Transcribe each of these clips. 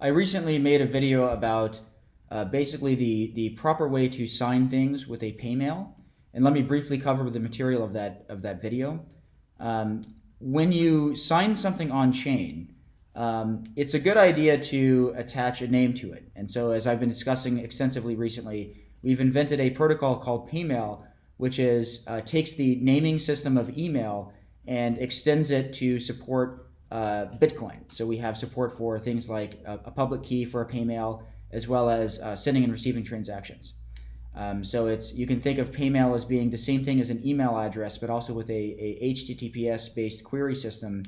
I recently made a video about basically the proper way to sign things with a Paymail, and let me briefly cover the material of that video. Um, when you sign something on chain, it's a good idea to attach a name to it. And so, as I've been discussing extensively recently, we've invented a protocol called Paymail, which is takes the naming system of email and extends it to support Bitcoin. So we have support for things like a public key for a Paymail, as well as sending and receiving transactions. So you can think of Paymail as being the same thing as an email address, but also with a HTTPS-based query system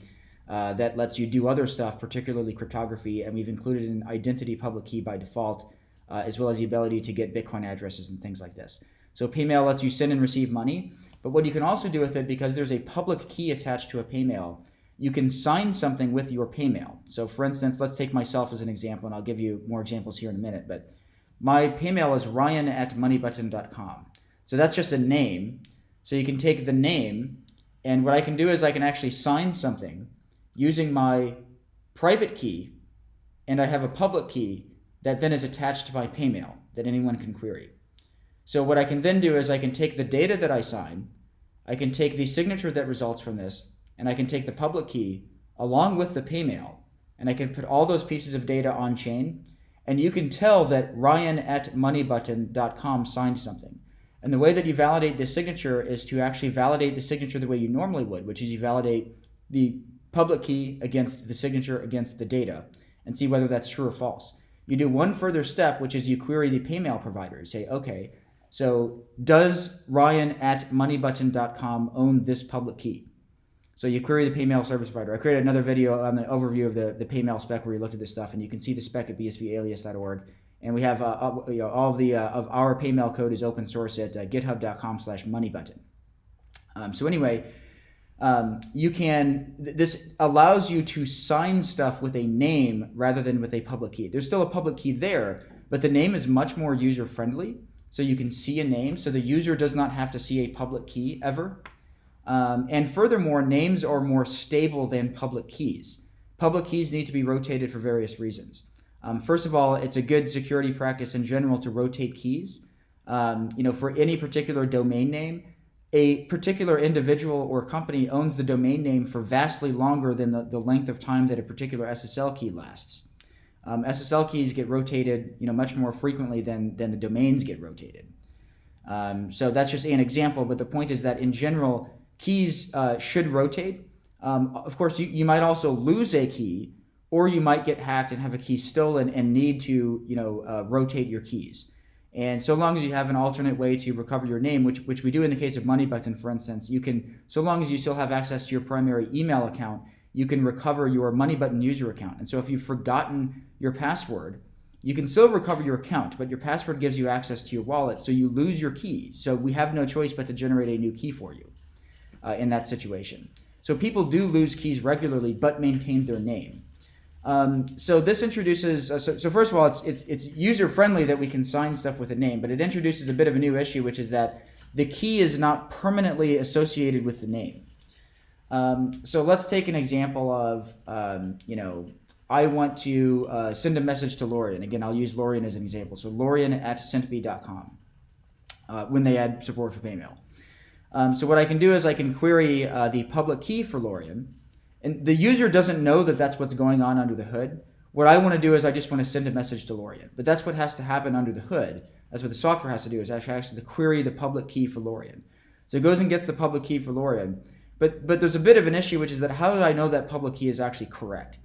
that lets you do other stuff, particularly cryptography, and we've included an identity public key by default, as well as the ability to get Bitcoin addresses and things like this. So Paymail lets you send and receive money, but what you can also do with it, because there's a public key attached to a Paymail, you can sign something with your Paymail. So for instance, let's take myself as an example, and I'll give you more examples here in a minute, but my Paymail is ryan@moneybutton.com. So that's just a name. So you can take the name, and what I can do is I can actually sign something using my private key, and I have a public key that then is attached to my Paymail that anyone can query. So what I can then do is I can take the data that I sign, I can take the signature that results from this, and I can take the public key along with the Paymail, and I can put all those pieces of data on chain, and you can tell that ryan@moneybutton.com signed something. And the way that you validate this signature is to actually validate the signature the way you normally would, which is you validate the public key against the signature against the data and see whether that's true or false. You do one further step, which is you query the Paymail provider. You say, okay, so does ryan@moneybutton.com own this public key? So you query the Paymail service provider. I created another video on the overview of the Paymail spec where we looked at this stuff, and you can see the spec at bsvalias.org. And we have all of of our Paymail code is open source at github.com/moneybutton. So anyway, this allows you to sign stuff with a name rather than with a public key. There's still a public key there, but the name is much more user friendly. So you can see a name, so the user does not have to see a public key ever. And furthermore, names are more stable than public keys. Public keys need to be rotated for various reasons. First of all, it's a good security practice in general to rotate keys. For any particular domain name, a particular individual or company owns the domain name for vastly longer than the length of time that a particular SSL key lasts. SSL keys get rotated, much more frequently than the domains get rotated. So that's just an example, but the point is that in general, keys should rotate. Of course, you might also lose a key, or you might get hacked and have a key stolen and need to rotate your keys. And so long as you have an alternate way to recover your name, which we do in the case of MoneyButton, for instance, so long as you still have access to your primary email account, you can recover your MoneyButton user account. And so if you've forgotten your password, you can still recover your account, but your password gives you access to your wallet, so you lose your key. So we have no choice but to generate a new key for you in that situation. So people do lose keys regularly, but maintain their name. So this introduces, so first of all, it's user-friendly that we can sign stuff with a name, but it introduces a bit of a new issue, which is that the key is not permanently associated with the name. So let's take an example of, I want to send a message to Lorian. Again, I'll use Lorian as an example. So lorian@sentme.com when they add support for Paymail. So what I can do is I can query the public key for Lorian. And the user doesn't know that that's what's going on under the hood. What I want to do is I just want to send a message to Lorian. But that's what has to happen under the hood. That's what the software has to do, is actually has to query the public key for Lorian. So it goes and gets the public key for Lorian. But there's a bit of an issue, which is that how do I know that public key is actually correct?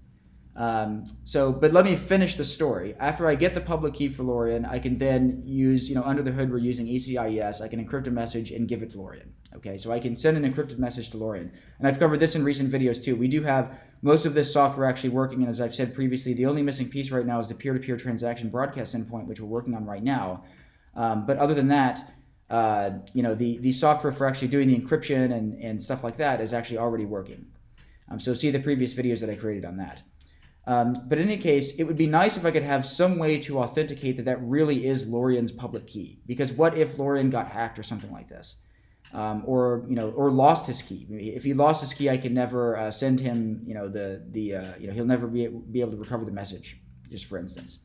But let me finish the story. After I get the public key for Lorian, I can then use, under the hood we're using ECIES, I can encrypt a message and give it to Lorian. Okay, so I can send an encrypted message to Lorian. And I've covered this in recent videos too. We do have most of this software actually working, and as I've said previously, the only missing piece right now is the peer-to-peer transaction broadcast endpoint, which we're working on right now. But other than that, the software for actually doing the encryption and stuff like that is actually already working. So see the previous videos that I created on that. But in any case, it would be nice if I could have some way to authenticate that really is Lorian's public key. Because what if Lorian got hacked or something like this, or lost his key? If he lost his key, I can never send him, he'll never be able to recover the message. just for instance.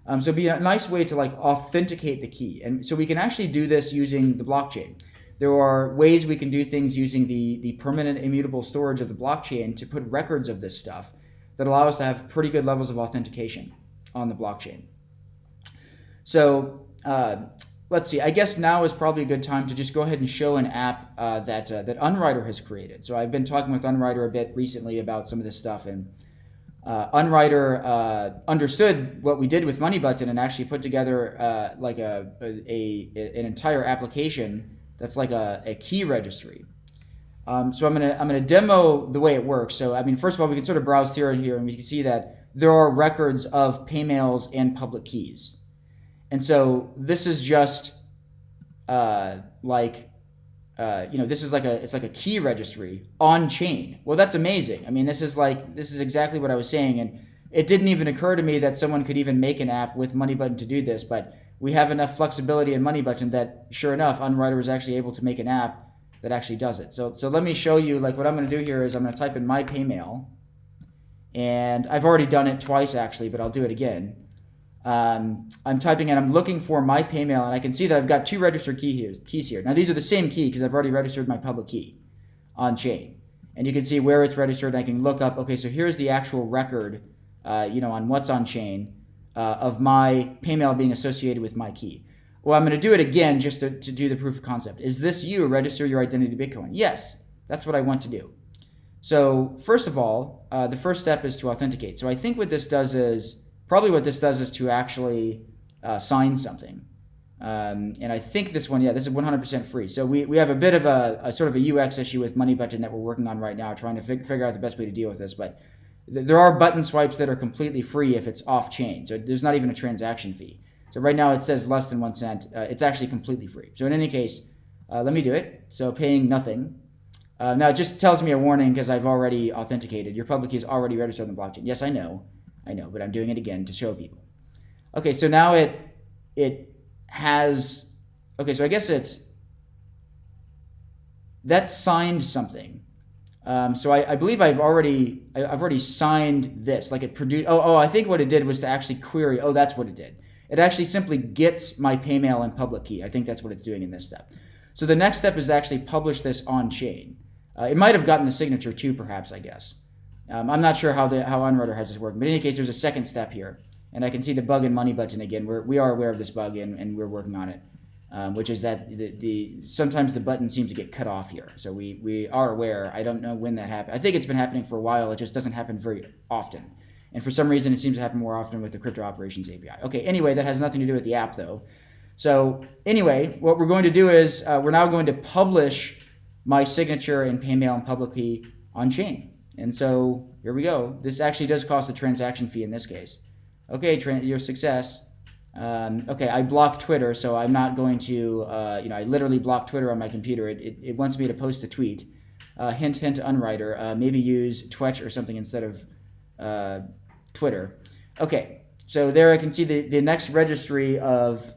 So it'd be a nice way to like authenticate the key. And so we can actually do this using the blockchain. There are ways we can do things using the permanent immutable storage of the blockchain to put records of this stuff that allow us to have pretty good levels of authentication on the blockchain. So let's see, I guess now is probably a good time to just go ahead and show an app that Unwriter has created. So I've been talking with Unwriter a bit recently about some of this stuff, and Unwriter understood what we did with MoneyButton and actually put together like an entire application that's like a key registry. So I'm gonna demo the way it works. So I mean, first of all, we can sort of browse through it here, and we can see that there are records of paymails and public keys. And so this is just this is it's like a key registry on chain. Well, that's amazing. I mean, this is exactly what I was saying, and it didn't even occur to me that someone could even make an app with MoneyButton to do this, but we have enough flexibility in MoneyButton that, sure enough, Unwriter was actually able to make an app that actually does it. So let me show you, like, what I'm going to do here is I'm going to type in my Paymail, and I've already done it twice actually, but I'll do it again. I'm typing in, I'm looking for my Paymail, and I can see that I've got two registered keys here. Now these are the same key because I've already registered my public key on chain. And you can see where it's registered, and I can look up, okay, so here's the actual record, on what's on chain of my Paymail being associated with my key. Well, I'm going to do it again just to do the proof of concept. Is this you? Register your identity to Bitcoin. Yes, that's what I want to do. So first of all, the first step is to authenticate. So I think what this does is, to actually sign something. And I think this one, this is 100% free. So we have a bit of a sort of a UX issue with MoneyButton that we're working on right now, trying to figure out the best way to deal with this. But there are button swipes that are completely free if it's off chain. So there's not even a transaction fee. So right now it says less than 1 cent. It's actually completely free. So in any case, let me do it. So paying nothing. Now it just tells me a warning because I've already authenticated. Your public key is already registered on the blockchain. Yes, I know, but I'm doing it again to show people. Okay, so now it has, okay, so I guess that signed something. So I believe I've already signed this, like it produced, I think what it did was to actually query, that's what it did. It actually simply gets my Paymail and public key. I think that's what it's doing in this step. So the next step is to actually publish this on chain. It might have gotten the signature too, perhaps, I guess. I'm not sure how Unwriter has this working, but in any case, there's a second step here. And I can see the bug in MoneyButton again. We are aware of this bug, and we're working on it, which is that sometimes the button seems to get cut off here. So we are aware. I don't know when that happened. I think it's been happening for a while. It just doesn't happen very often. And for some reason, it seems to happen more often with the Crypto Operations API. Okay, anyway, that has nothing to do with the app, though. So anyway, what we're going to do is we're now going to publish my signature and Paymail and public key on chain. And so here we go. This actually does cost a transaction fee in this case. Okay, your success. Okay, I blocked Twitter, so I'm not going to, I literally blocked Twitter on my computer. It wants me to post a tweet. Hint, hint, Unwriter. Maybe use Twitch or something instead of Twitter. Okay, so there I can see the next registry of,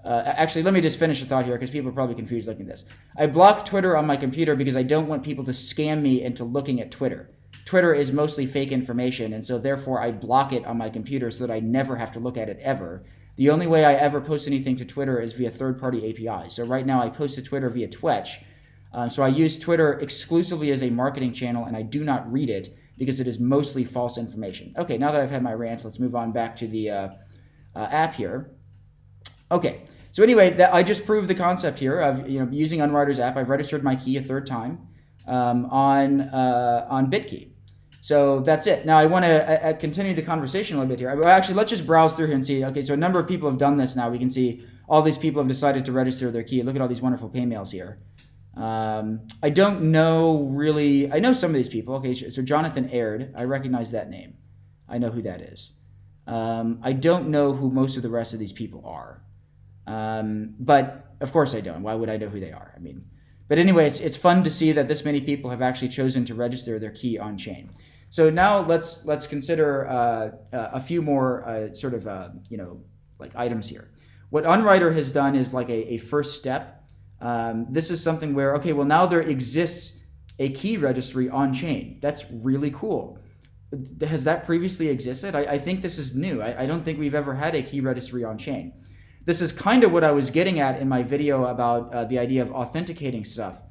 actually, let me just finish the thought here because people are probably confused looking at this. I blocked Twitter on my computer because I don't want people to scam me into looking at Twitter. Twitter is mostly fake information, and so therefore I block it on my computer so that I never have to look at it ever. The only way I ever post anything to Twitter is via third-party APIs. So right now I post to Twitter via Twitch. So I use Twitter exclusively as a marketing channel, and I do not read it because it is mostly false information. Okay, now that I've had my rant, let's move on back to the app here. Okay, so anyway, I just proved the concept here of using Unwriter's app. I've registered my key a third time on BitKey. So that's it. Now I want to continue the conversation a little bit here. Actually, let's just browse through here and see. Okay, so a number of people have done this now. We can see all these people have decided to register their key. Look at all these wonderful Paymails here. I don't know really. I know some of these people. Okay, so Jonathan Aird. I recognize that name. I know who that is. I don't know who most of the rest of these people are. But of course I don't. Why would I know who they are? I mean, but anyway, it's fun to see that this many people have actually chosen to register their key on chain. So now let's consider a few more sort of like items here. What Unwriter has done is like a first step. This is something where now there exists a key registry on chain. That's really cool. has that previously existed? I think this is new. I don't think we've ever had a key registry on chain. This is kind of what I was getting at in my video about the idea of authenticating stuff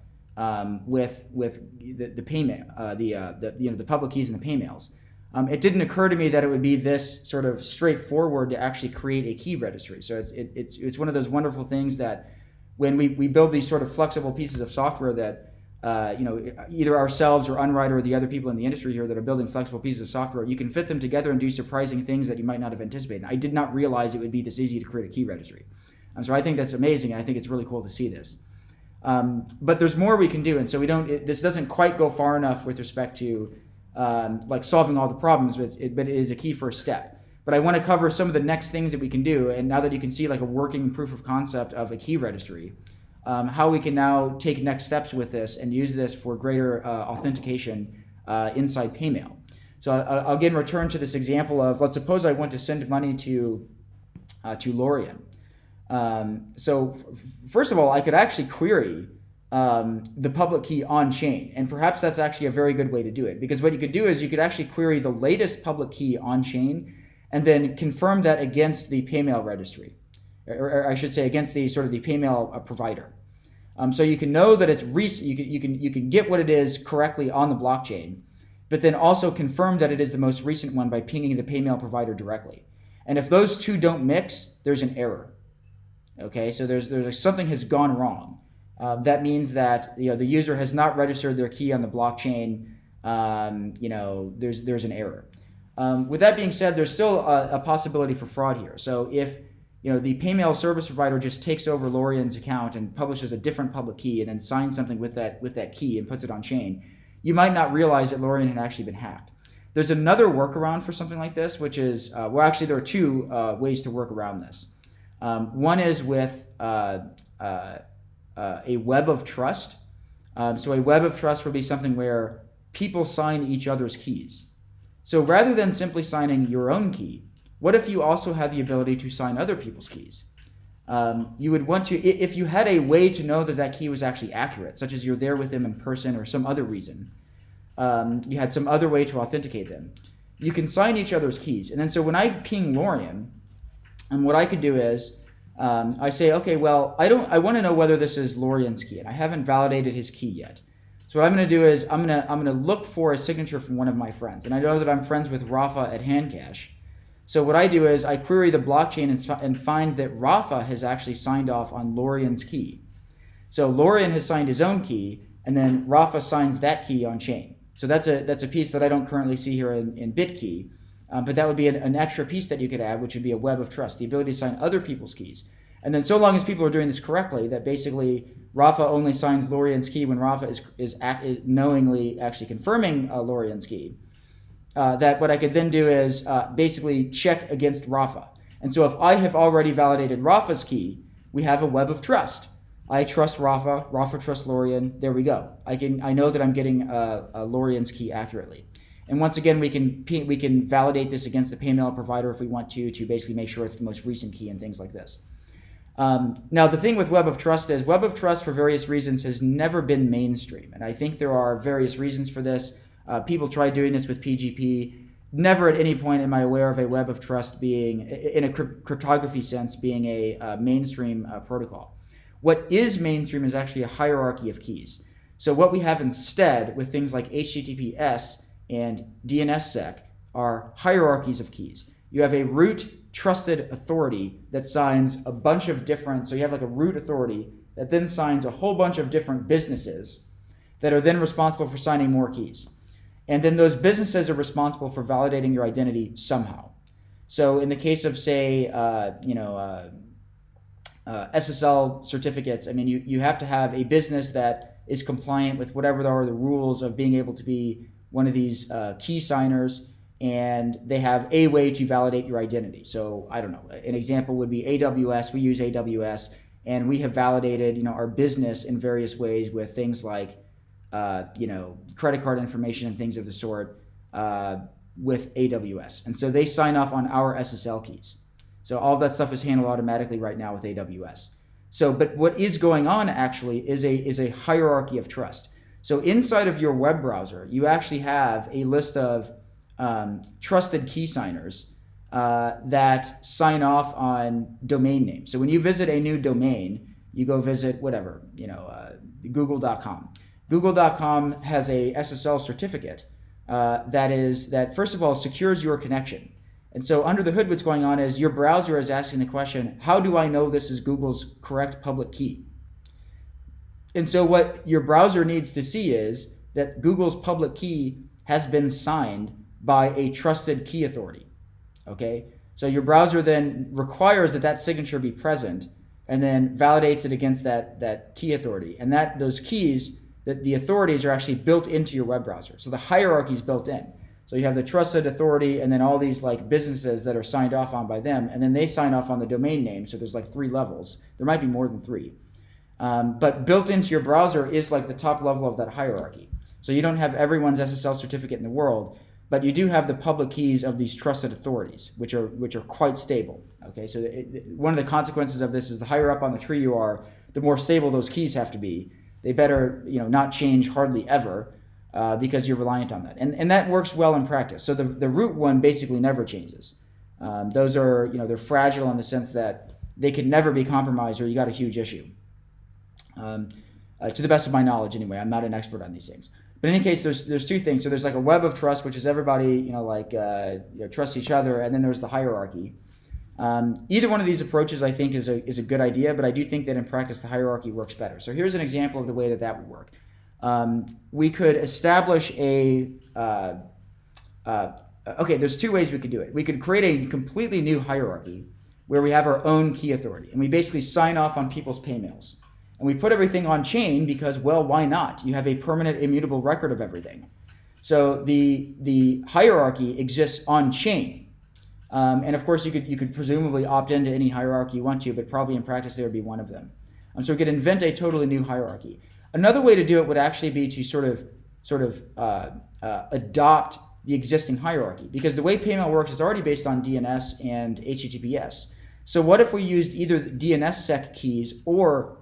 with the paymail, the public keys and the paymails. It didn't occur to me that it would be this sort of straightforward to actually create a key registry. So it's one of those wonderful things that when we build these sort of flexible pieces of software that either ourselves or Unwriter or the other people in the industry here that are building flexible pieces of software, you can fit them together and do surprising things that you might not have anticipated. I did not realize it would be this easy to create a key registry. So I think that's amazing, and I think it's really cool to see this. But there's more we can do, and so this doesn't quite go far enough with respect to like solving all the problems, but it is a key first step. But I want to cover some of the next things that we can do, and now that you can see like a working proof of concept of a key registry, how we can now take next steps with this and use this for greater authentication inside Paymail. So I'll again return to this example of, let's suppose I want to send money to Lorian. So first of all, I could actually query the public key on chain, and perhaps that's actually a very good way to do it, because what you could do is you could actually query the latest public key on chain and then confirm that against the Paymail registry. Or I should say against the sort of the Paymail provider. So you can know that it's recent. You can get what it is correctly on the blockchain, but then also confirm that it is the most recent one by pinging the Paymail provider directly. And if those two don't mix, there's an error. Okay, so there's something has gone wrong. That means that the user has not registered their key on the blockchain. There's an error. With that being said, there's still a possibility for fraud here. So if the Paymail service provider just takes over Lorian's account and publishes a different public key and then signs something with that key and puts it on chain, you might not realize that Lorian had actually been hacked. There's another workaround for something like this, which is, actually there are two ways to work around this. One is with a web of trust. So a web of trust would be something where people sign each other's keys. So rather than simply signing your own key, what if you also had the ability to sign other people's keys? You would want to, if you had a way to know that key was actually accurate, such as you're there with them in person or some other reason, you had some other way to authenticate them, you can sign each other's keys. And then so when I ping Lorian, and what I could do is, I say, okay, well, I want to know whether this is Lorian's key, and I haven't validated his key yet. So what I'm going to do is I'm going to look for a signature from one of my friends, and I know that I'm friends with Rafa at Handcash. So what I do is I query the blockchain and find that Rafa has actually signed off on Lorian's key. So Lorian has signed his own key, and then Rafa signs that key on chain. So that's a piece that I don't currently see here in BitKey, but that would be an extra piece that you could add, which would be a web of trust, the ability to sign other people's keys. And then so long as people are doing this correctly, that basically Rafa only signs Lorian's key when Rafa is knowingly actually confirming Lorian's key. That what I could then do is basically check against Rafa. And so if I have already validated Rafa's key, we have a web of trust. I trust Rafa, Rafa trusts Lorian, there we go. I know that I'm getting Lorian's key accurately. And once again, we can validate this against the Paymail provider if we want to basically make sure it's the most recent key and things like this. Now, the thing with Web of Trust is Web of Trust, for various reasons, has never been mainstream. And I think there are various reasons for this. People tried doing this with PGP. Never at any point am I aware of a Web of Trust being, in a cryptography sense, being a mainstream protocol. What is mainstream is actually a hierarchy of keys. So what we have instead with things like HTTPS and DNSSEC are hierarchies of keys. You have a root trusted authority that signs a bunch of different, so you have like a root authority that then signs a whole bunch of different businesses that are then responsible for signing more keys. And then those businesses are responsible for validating your identity somehow. So in the case of, say, SSL certificates, I mean, you have to have a business that is compliant with whatever are the rules of being able to be one of these key signers, and they have a way to validate your identity. So I don't know, an example would be AWS. We use AWS, and we have validated our business in various ways with things like credit card information and things of the sort with AWS. And so they sign off on our SSL keys. So all of that stuff is handled automatically right now with AWS. So, but what is going on actually is a hierarchy of trust. So inside of your web browser, you actually have a list of trusted key signers that sign off on domain names. So when you visit a new domain, you go visit whatever, google.com. Google.com has a SSL certificate that first of all secures your connection. And so under the hood, what's going on is your browser is asking the question, how do I know this is Google's correct public key? And so what your browser needs to see is that Google's public key has been signed by a trusted key authority. Okay? So your browser then requires that signature be present and then validates it against that key authority. And those keys, that the authorities are actually built into your web browser. So the hierarchy is built in. So you have the trusted authority and then all these like businesses that are signed off on by them, and then they sign off on the domain name. So there's like 3 levels. There might be more than 3. But built into your browser is like the top level of that hierarchy. So you don't have everyone's SSL certificate in the world, but you do have the public keys of these trusted authorities, which are quite stable. Okay, so one of the consequences of this is the higher up on the tree you are, the more stable those keys have to be. They better not change hardly ever because you're reliant on that, and that works well in practice. So the root one basically never changes. Those are they're fragile in the sense that they can never be compromised, or you got a huge issue. To the best of my knowledge, anyway. I'm not an expert on these things. But in any case, there's 2 things. So there's like a web of trust, which is everybody trusts each other, and then there's the hierarchy. Either one of these approaches, I think, is a good idea, but I do think that in practice the hierarchy works better. So here's an example of the way that would work. We could establish okay, there's 2 ways we could do it. We could create a completely new hierarchy where we have our own key authority, and we basically sign off on people's paymails. And we put everything on chain because, well, why not? You have a permanent immutable record of everything. So the hierarchy exists on chain. And of course, you could presumably opt into any hierarchy you want to, but probably in practice there would be one of them. So we could invent a totally new hierarchy. Another way to do it would actually be to sort of adopt the existing hierarchy, because the way Paymail works is already based on DNS and HTTPS. So what if we used either DNSSEC keys or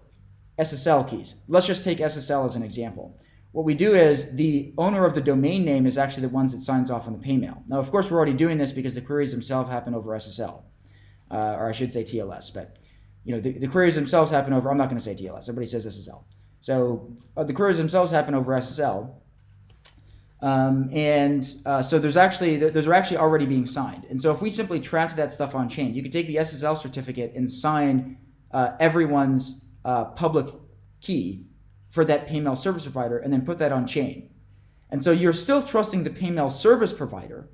SSL keys? Let's just take SSL as an example. What we do is the owner of the domain name is actually the ones that signs off on the Paymail. Now, of course, we're already doing this because the queries themselves happen over SSL, or I should say TLS. But the queries themselves happen over. I'm not going to say TLS. Everybody says SSL. So the queries themselves happen over SSL, so those are actually already being signed. And so if we simply tracked that stuff on chain, you could take the SSL certificate and sign everyone's public key for that Paymail service provider, and then put that on chain. And so you're still trusting the Paymail service provider,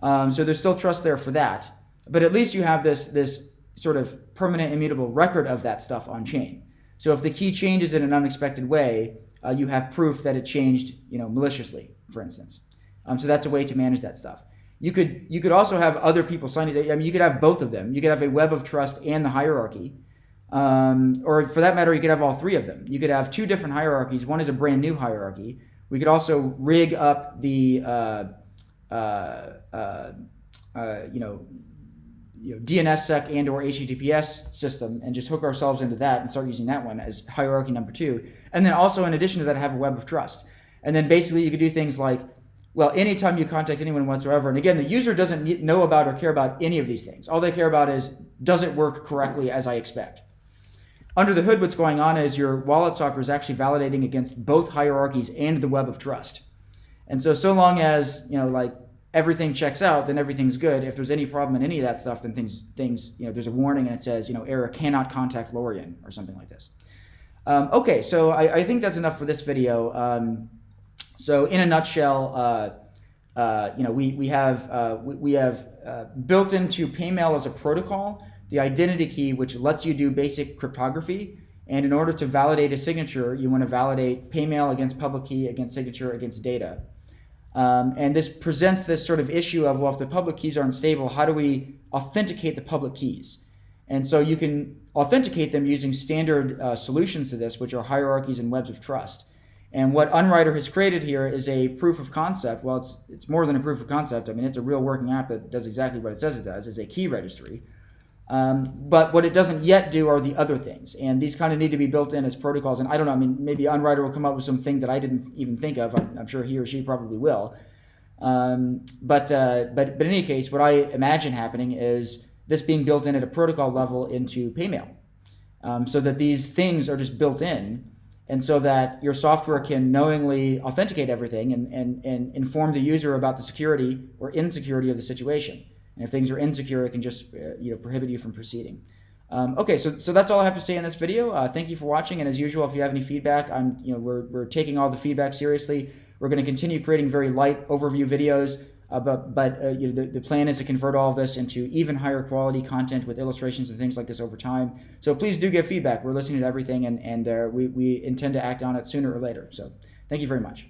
so there's still trust there for that, but at least you have this sort of permanent immutable record of that stuff on chain. So if the key changes in an unexpected way, you have proof that it changed maliciously, for instance. So that's a way to manage that stuff. You could also have other people signing it. I mean, you could have both of them. You could have a web of trust and the hierarchy. Or for that matter, you could have all 3 of them. You could have 2 different hierarchies. One is a brand new hierarchy. We could also rig up the DNSSEC and or HTTPS system and just hook ourselves into that and start using that one as hierarchy number 2. And then also in addition to that, have a web of trust. And then basically you could do things like, well, anytime you contact anyone whatsoever, and again, the user doesn't know about or care about any of these things. All they care about is, does it work correctly as I expect? Under the hood, what's going on is your wallet software is actually validating against both hierarchies and the web of trust. And so long as, everything checks out, then everything's good. If there's any problem in any of that stuff, then things there's a warning and it says, error, cannot contact Lorian or something like this. Okay, so I think that's enough for this video. So in a nutshell, we have built into Paymail as a protocol the identity key, which lets you do basic cryptography. And in order to validate a signature, you want to validate Paymail against public key, against signature, against data. And this presents this sort of issue of, well, if the public keys aren't stable, how do we authenticate the public keys? And so you can authenticate them using standard solutions to this, which are hierarchies and webs of trust. And what Unwriter has created here is a proof of concept. Well, it's more than a proof of concept. I mean, it's a real working app that does exactly what it says it does. It's a key registry. But what it doesn't yet do are the other things. And these kind of need to be built in as protocols. And I don't know, I mean, maybe Unwriter will come up with something that I didn't even think of. I'm sure he or she probably will. But in any case, what I imagine happening is this being built in at a protocol level into Paymail, so that these things are just built in, and so that your software can knowingly authenticate everything and inform the user about the security or insecurity of the situation. And if things are insecure, it can just prohibit you from proceeding. Okay, so that's all I have to say in this video. Thank you for watching, and as usual, if you have any feedback, we're taking all the feedback seriously. We're going to continue creating very light overview videos, but the plan is to convert all of this into even higher quality content with illustrations and things like this over time. So please do give feedback. We're listening to everything, and we intend to act on it sooner or later. So thank you very much.